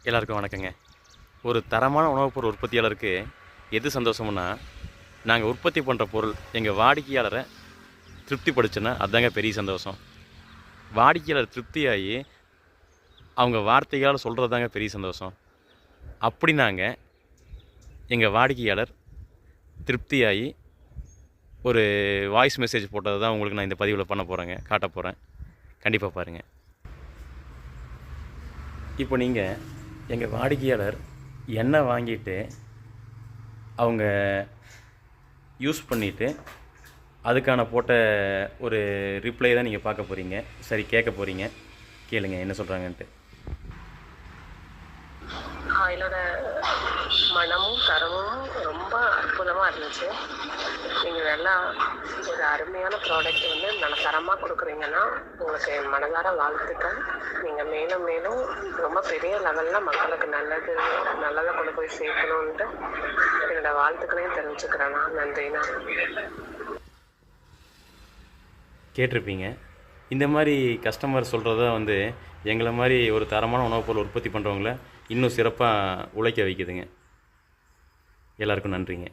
எல்லாருக்கும் வணக்கங்க. ஒரு தரமான உணவுப் பொருள் உற்பத்தியாளருக்கு எது சந்தோஷம்னா, நாங்கள் உற்பத்தி பண்ணுற பொருள் எங்கள் வாடிக்கையாளரை திருப்திப்படுத்துன்னா அதுதாங்க பெரிய சந்தோஷம். வாடிக்கையாளர் திருப்தியாகி அவங்க வார்த்தைகளால் சொல்கிறது தாங்க பெரிய சந்தோஷம். அப்படி நாங்கள் எங்கள் வாடிக்கையாளர் திருப்தியாகி ஒரு வாய்ஸ் மெசேஜ் போட்டது தான் உங்களுக்கு நான் இந்த பதிவில் பண்ண போகிறேங்க, காட்ட போகிறேன். கண்டிப்பாக பாருங்கள். இப்போ நீங்கள் எங்கள் வாடிக்கையாளர் எண்ணெய் வாங்கிட்டு அவங்க யூஸ் பண்ணிவிட்டு அதுக்கான போட்ட ஒரு ரிப்ளை தான் நீங்கள் பார்க்க போகிறீங்க. சரி, கேட்க போகிறீங்க. கேளுங்க என்ன சொல்கிறாங்கன்ட்டு. ஆயிலோட மனமும் தரமும் ரொம்ப அற்புதமாக இருந்துச்சு. நீங்கள் நல்லா ஒரு அருமையான ப்ராடக்ட் வந்து நல்ல தரமாக கொடுக்குறீங்கன்னா உங்களுக்கு என் மனதார வாழ்த்துக்கள். நீங்கள் மேலும் மேலும் ரொம்ப பெரிய லெவலில் மக்களுக்கு நல்லதை கொண்டு போய் சேர்க்கணுன்ட்டு என்னோடய வாழ்த்துக்களையும் தெரிஞ்சுக்கிறேன்னா. நன்றிண்ணா. கேட்டிருப்பீங்க. இந்த மாதிரி கஸ்டமர் சொல்கிறத வந்து எங்களை மாதிரி ஒரு தரமான உணவுப் பொருள் உற்பத்தி பண்ணுறவங்கள இன்னும் சிறப்பாக உழைக்க வைக்குதுங்க. எல்லாருக்கும் நன்றிங்க.